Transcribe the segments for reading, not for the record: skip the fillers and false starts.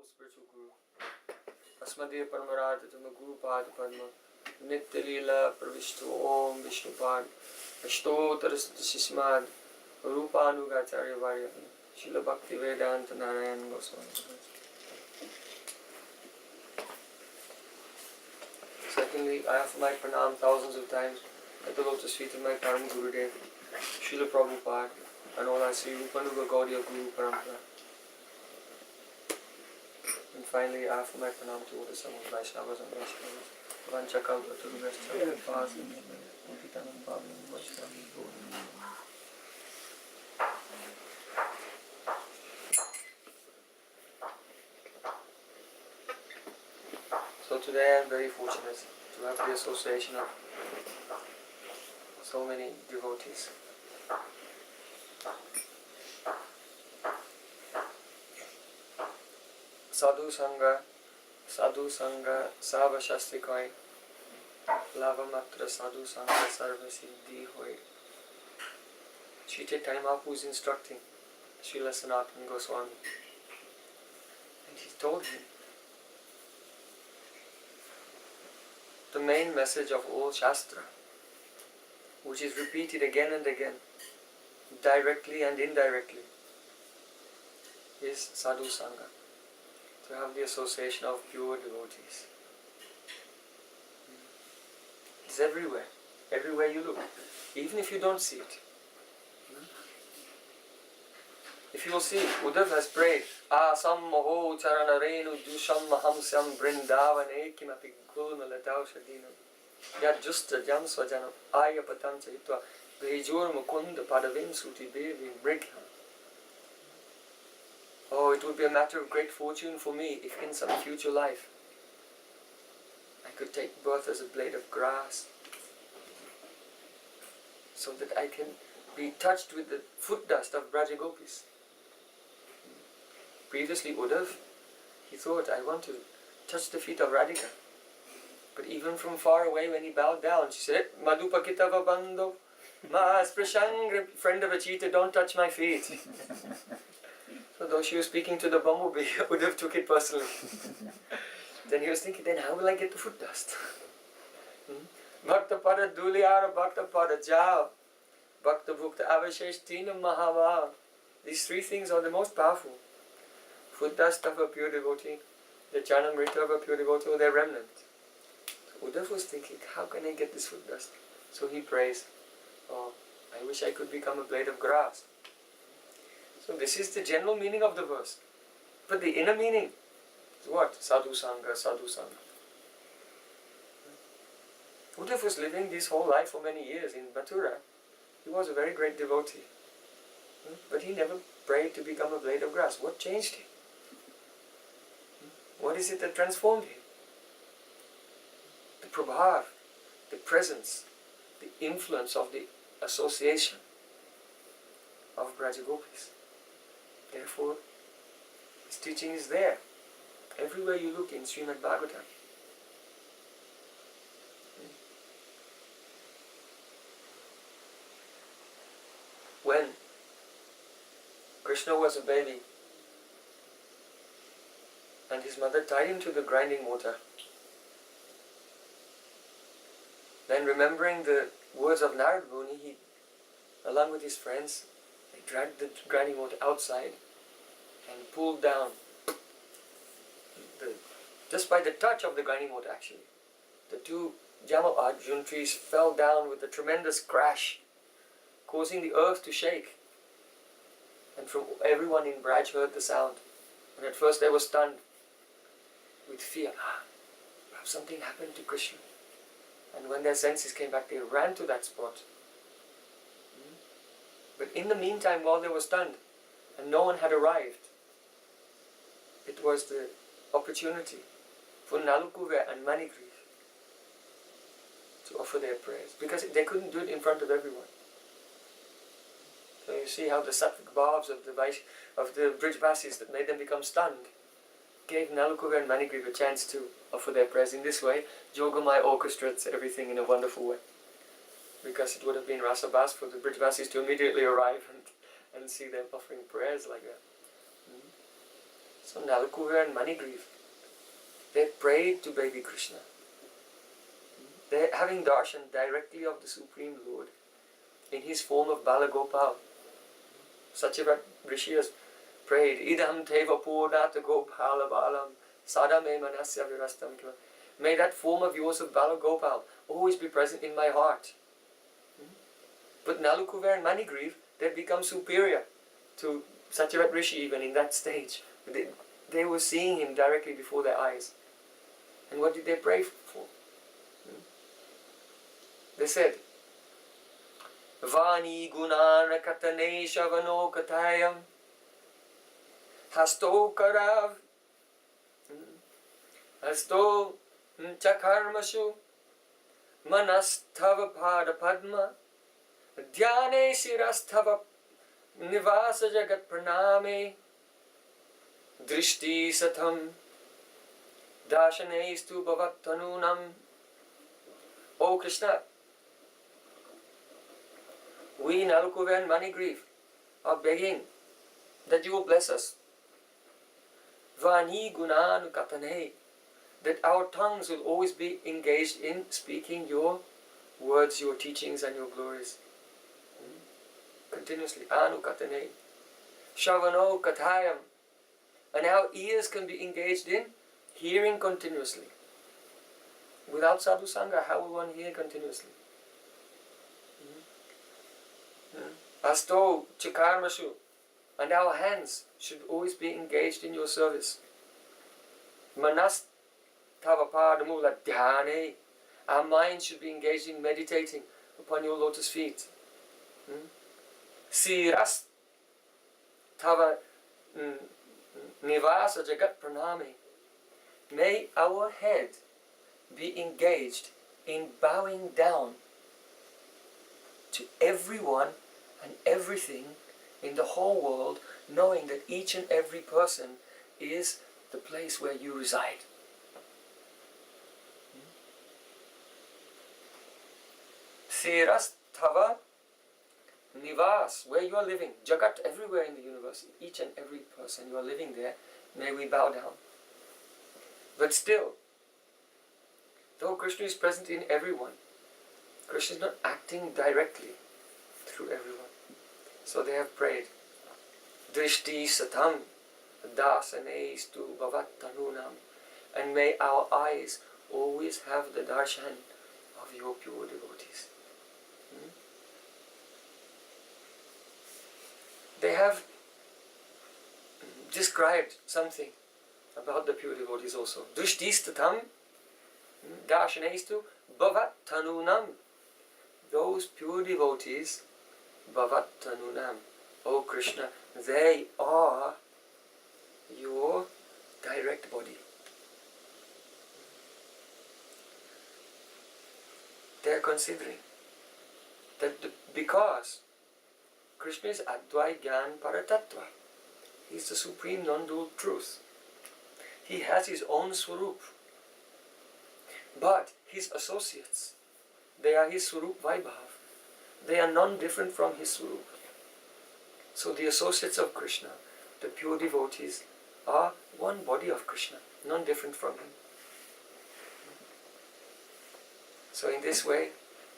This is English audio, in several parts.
spiritual guru. Asmadeva Paramarata Tama Guru Pada Padma Nitya Leela Pravishtu Om Vishnupad Ashtotarasati Sismad Rupanugacharya Varya Srila Bhakti Vedanta Narayan Goswami. Secondly, I offer my pranam thousands of times at the lotus feet of my Param Gurudev, Srila Prabhupada, and all I see Rupanuga Gaudiya Guru Parampara. And finally, I offer my pranam to all the Samud Vaishnavas and Vaishnavas. Vanchakal Vaturuvascha Kripasim Upitanam Pavim Vaishnavi Gaurim. So today I am very fortunate to have the association of so many devotees. Sadhu Sangha, Sava Shastri Koi, Lavamatra Sadhu Sangha Sarva Siddhi Hoi. Sri Chaitanya Mahaprabhu is instructing Srila Sanatana Goswami. And he told him the main message of all Shastra, which is repeated again and again, directly and indirectly, is Sadhu Sangha. To have the association of pure devotees. It's everywhere. Everywhere you look. Even if you don't see it. If you will see, Uddhav has prayed, Asam Moho Charanarenu Dusham Mahamsam Brindavane Kimapi Gulma Latau Shadino Yad Justa Jam Swajanam Ayapatancha Hitva Vijur Mukunda Padavim Suti Devi Mrigham. Oh, it would be a matter of great fortune for me if in some future life I could take birth as a blade of grass so that I can be touched with the foot dust of Brajagopis. Previously, Uddhav, he thought, I want to touch the feet of Radhika. But even from far away, when he bowed down, she said, Madhupakitava Bandho, Mas Prashang, friend of a cheetah, don't touch my feet. So though she was speaking to the bumblebee, Uddhav took it personally. Then he was thinking, then how will I get the foot dust? Bhakta Pada Duliyara, Bhakta Pada Jav, Bhakta Bhukta Avashesh Tinam Mahava. These three things are the most powerful. Foot dust of a pure devotee, the Janamrita of a pure devotee, or their remnant. So Uddhav was thinking, how can I get this foot dust? So he prays, oh, I wish I could become a blade of grass. So this is the general meaning of the verse. But the inner meaning is what? Sadhu Sangha, Sadhu Sangha. Uddhav was living this whole life for many years in Mathura. He was a very great devotee. But he never prayed to become a blade of grass. What changed him? What is it that transformed him? The prabhav, the presence, the influence of the association of Brajagopis. Therefore, his teaching is there. Everywhere you look in Srimad Bhagavatam. When Krishna was a baby and his mother tied him to the grinding water, then remembering the words of Narad Muni, he, along with his friends, they dragged the grinding water outside and pulled down, just by the touch of the grinding water actually. The two Jamal Arjun trees fell down with a tremendous crash, causing the earth to shake. And from everyone in Braj heard the sound. And at first they were stunned with fear. Perhaps something happened to Krishna. And when their senses came back, they ran to that spot. But in the meantime, while they were stunned, and no one had arrived, it was the opportunity for Nalukuva and Manigriv to offer their prayers. Because they couldn't do it in front of everyone. So you see how the sattvic bhavs of the Brijvasis that made them become stunned gave Nalukuva and Manigriv a chance to offer their prayers. In this way, Jogamaya orchestrates everything in a wonderful way. Because it would have been Rasabas for the Brijvasis to immediately arrive and see them offering prayers like that. So Nalakuva and Manigriva, they prayed to baby Krishna. They're having darshan directly of the Supreme Lord in his form of Balagopal. Satyavrata Rishi has prayed, Idam teva purnata gopala balam sadame manasya virastam kila. May that form of yours of Balagopal always be present in my heart. But Nalakuva and Manigriva, they've become superior to Satyavrata Rishi even in that stage. They were seeing him directly before their eyes. And what did they pray for? They said, Vani gunana katane shavano katayam hasto karav hasto chakarmashu manastava pada padma dhyane sirastava nivasa jagat praname drishti satham dashanestu bhavattanunam. O Krishna, we Nalakuva and Manigriva are begging that you will bless us. Vani gunanu katane, that our tongues will always be engaged in speaking your words, your teachings and your glories. Continuously. Anu katane. Shavano katayam. And our ears can be engaged in hearing continuously. Without sadhu sangha, how will one hear continuously? Asto chikarmashu. And our hands should always be engaged in your service. Manas tavapadamula dhyane. Our mind should be engaged in meditating upon your lotus feet. Siras tava nivasa jagat praname. May our head be engaged in bowing down to everyone and everything in the whole world, knowing that each and every person is the place where you reside. Siras tava nivas, where you are living, jagat, everywhere in the universe, each and every person you are living there, may we bow down. But still, though Krishna is present in everyone, Krishna is not acting directly through everyone. So they have prayed, Drishti satam dasanestu bhavattanunam, and may our eyes always have the darshan of your pure devotees. They have described something about the pure devotees also. Drishtistatam darshanestu bhavattanunam. Those pure devotees, bhavattanunam, O Krishna, they are your direct body. They are considering that because Krishna is Advai Gyan Paratattva, he is the supreme non-dual truth. He has his own swarup. But his associates, they are his swarup Vaibhav. They are non-different from his swarup. So the associates of Krishna, the pure devotees, are one body of Krishna, non-different from him. So in this way,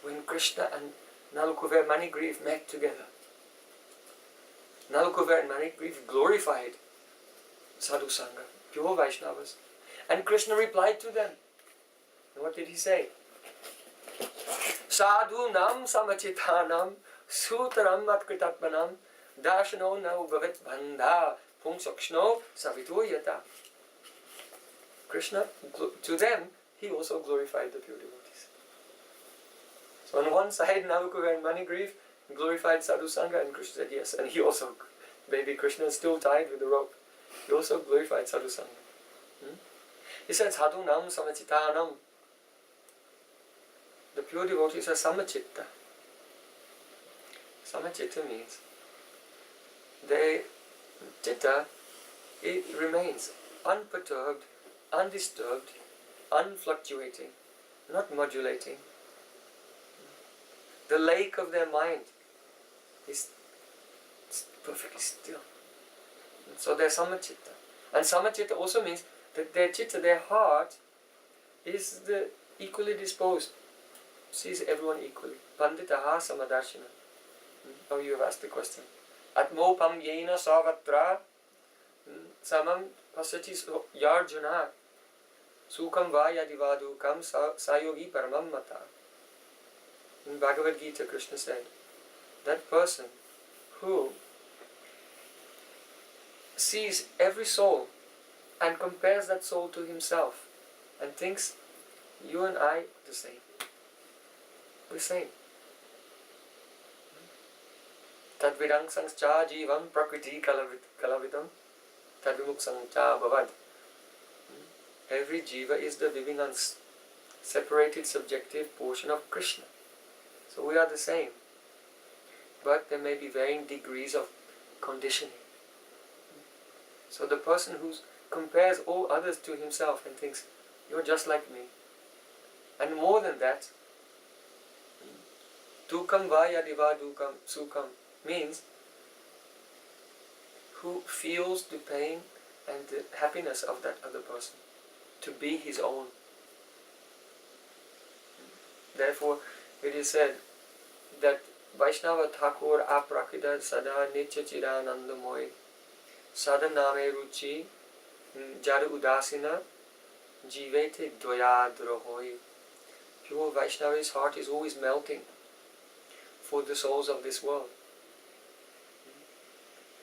when Krishna and Nalakuva and Manigriva met together, Nalakuva and Manigriva glorified Sadhu Sangha, pure Vaishnavas. And Krishna replied to them. And what did he say? Sadhu nam samachitanam sutaram atkritatmanam dashano na ubhavet bandha pungsakshno savito yata. Krishna, to them, he also glorified the pure devotees. So on one side, Nalakuva and Manigriva glorified Sadhu Sangha, and Krishna said yes. And he also, baby Krishna is still tied with the rope. He also glorified Sadhu Sangha. He said, Sadhu nam samachitanam. The pure devotees are samachitta. Samachitta means chitta, it remains unperturbed, undisturbed, unfluctuating, not modulating. The lake of their mind is perfectly still. And so they're samachitta. And Samachitta also means that their chitta, their heart, is equally disposed, sees everyone equally. Panditaha samadarshina. Oh, you have asked the question. Atmopam yena savatra samam pasati yarjuna sukam va yadivadukam sayogi paramam mata. In Bhagavad Gita, Krishna said, that person who sees every soul and compares that soul to himself and thinks, you and I the same. We're same. Tadvidang sangscha jivam prakriti kalavidam tadvimuk sangscha bhavad. Every jiva is the living separated subjective portion of Krishna. So we are the same. But there may be varying degrees of conditioning. So the person who compares all others to himself and thinks, you're just like me. And more than that, dukam vayadiva dukam sukam means who feels the pain and the happiness of that other person to be his own. Therefore, it is said that Vaishnava Thakur aprakida sada nitya chidanandamoy sadaname ruchi jada udasina jivete dvayadrohoy. Pure Vaishnava's heart is always melting for the souls of this world.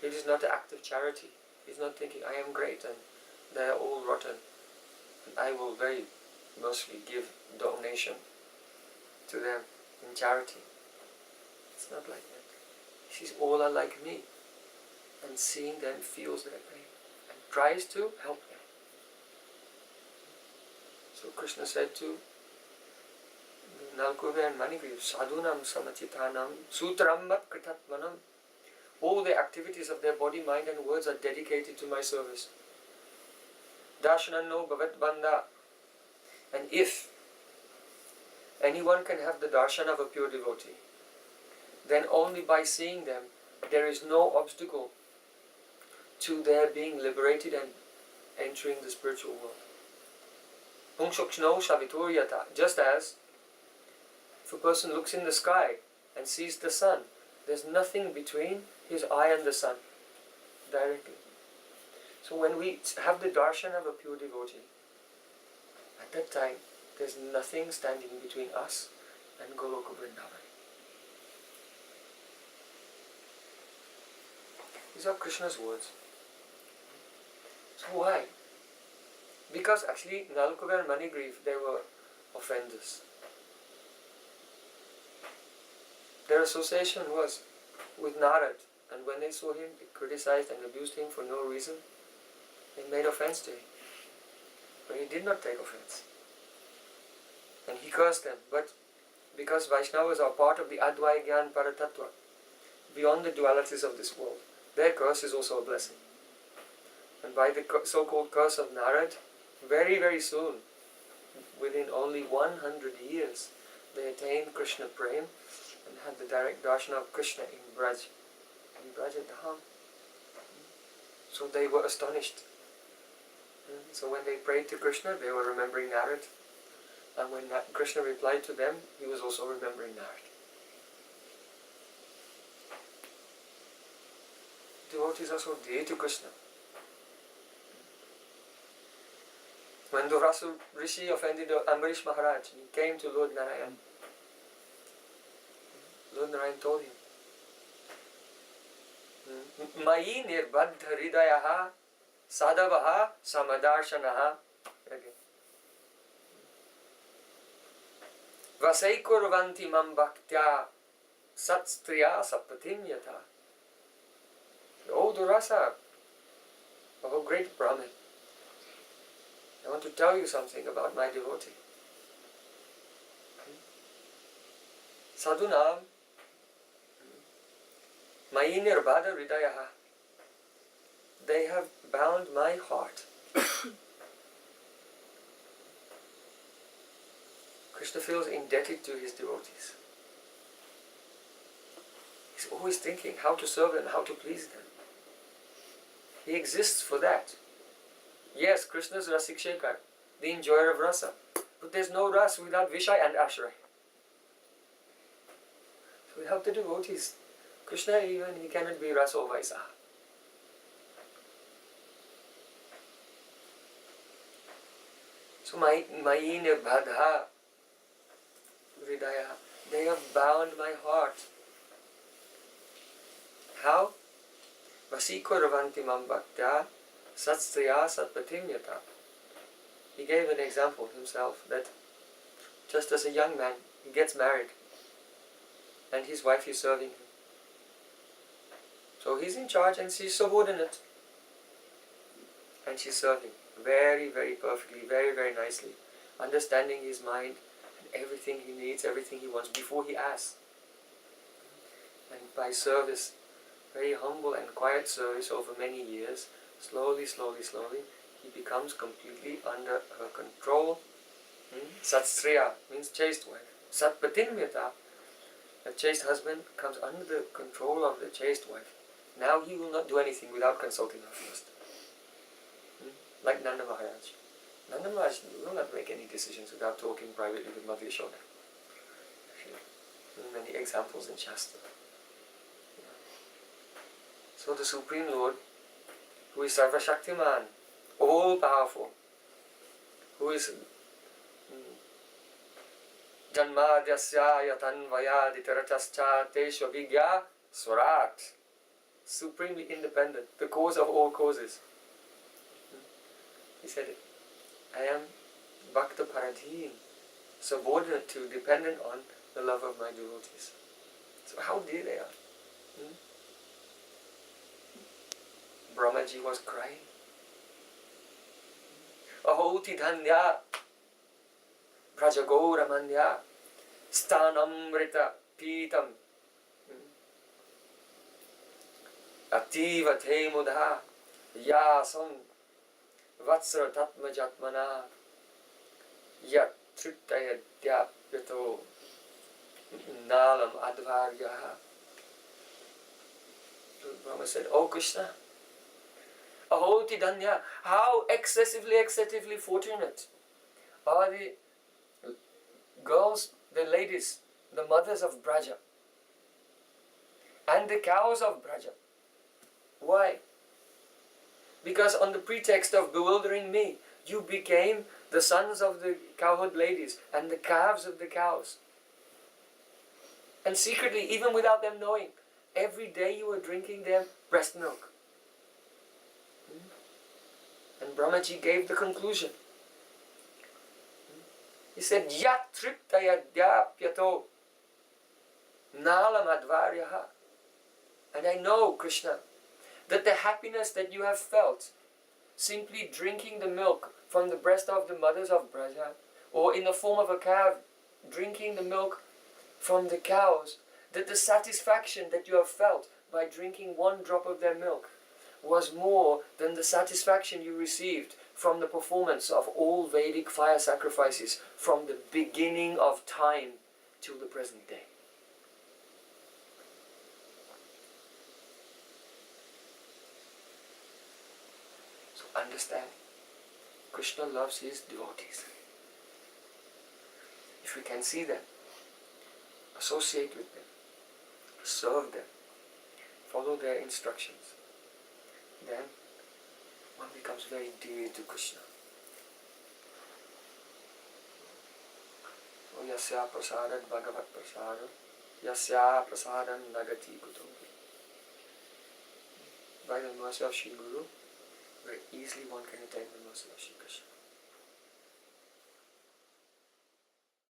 It is not an act of charity. He's not thinking, I am great and they are all rotten, and I will very mercifully give donation to them in charity. It's not like that. He sees all are like me, and seeing them feels their pain and tries to help them. So Krishna said to Nalkuva and Manigriv, Sadhunam samachitanam sutrammat kritatmanam. All the activities of their body, mind and words are dedicated to my service. Darshananno bhavat bandha. And if anyone can have the darshan of a pure devotee, then only by seeing them there is no obstacle to their being liberated and entering the spiritual world. Pungshokshno savituryata. Just as if a person looks in the sky and sees the sun, there's nothing between his eye and the sun directly. So when we have the darshan of a pure devotee, at that time there's nothing standing between us and Goloka Vrindavan. These are Krishna's words. So why? Because actually Nalkuva and Manigriv, they were offenders. Their association was with Narad, and when they saw him, they criticized and abused him for no reason. They made offense to him. But he did not take offense. And he cursed them. But because Vaishnavas are part of the Advaya Gyan Paratattva, beyond the dualities of this world, their curse is also a blessing. And by the so-called curse of Narad, very, very soon, within only 100 years, they attained Krishna Prem and had the direct darshan of Krishna in Braj Dham. So they were astonished. So when they prayed to Krishna, they were remembering Narad. And when Krishna replied to them, he was also remembering Narad. Devotees are so dear to Krishna. When Durvasa Rishi offended Ambarish Maharaj, he came to Lord Narayan. Lord Narayan told him, Mayi nirbadha hridayaha sadavaha samadarshanaha. Vasaikurvanti mam bhaktya satstriya sapatim yata. O Durvasa, O great Brahmin, I want to tell you something about my devotee. Sadhunam Mayi nirbadha hridayaha. They have bound my heart. Krishna feels indebted to his devotees. He's always thinking how to serve them, how to please them. He exists for that. Yes, Krishna is Rasik Shekhar, the enjoyer of rasa. But there's no ras without Vishai and Ashray. So without the devotees, Krishna even, he cannot be Rasa Vaisa. So Mayi Nirbhadha Hridaya, they have bound my heart. How? Vasiko Ravanti Mam Bhaktya Satstraya Satpatim Yata. He gave an example himself that just as a young man, he gets married and his wife is serving him. So he's in charge and she's subordinate. And she's serving very, very perfectly, very, very nicely, understanding his mind and everything he needs, everything he wants before he asks. And by service, very humble and quiet service over many years, slowly, slowly, slowly, he becomes completely under her control. Satstriya means chaste wife. Satpatinvyata, a chaste husband comes under the control of the chaste wife. Now he will not do anything without consulting her first. Like Nanda Maharaj. Nanda Maharaj will not make any decisions without talking privately with Mother Yashoda. Many examples in Shastra. So the Supreme Lord, who is Sarva Shaktiman, all powerful, who is Janmadhyasya Yatanvaya Ditaratascha Teshva Vigya Swarat, supremely independent, the cause of all causes. He said, I am Bhakta Paradhin, subordinate to, dependent on the love of my devotees. So how dear they are. Brahmaji was crying. Ahoti dhanya prajagora manya stanamrita pitam ativa te mudha yasam vatsara tatma jatmana yat trittaya dyapyato nalam advaryaha. Brahma said, Oh Krishna, Ahoti Danya, how excessively fortunate are the girls, the ladies, the mothers of Braja and the cows of Braja. Why? Because on the pretext of bewildering me, you became the sons of the cowherd ladies and the calves of the cows. And secretly, even without them knowing, every day you were drinking their breast milk. And Brahmaji gave the conclusion. He said, Yat triptaya dyapyato nalam advaryaha. And I know, Krishna, that the happiness that you have felt simply drinking the milk from the breast of the mothers of Braja, or in the form of a calf, drinking the milk from the cows, that the satisfaction that you have felt by drinking one drop of their milk was more than the satisfaction you received from the performance of all Vedic fire sacrifices from the beginning of time till the present day. So understand, Krishna loves his devotees. If we can see them, associate with them, serve them, follow their instructions, then one becomes very dear to Krishna. So yasya prasadad bhagavat prasada, yasya prasadam nagati kutopi. By the mercy of Shri Guru, very easily one can attain the mercy of Shri Krishna.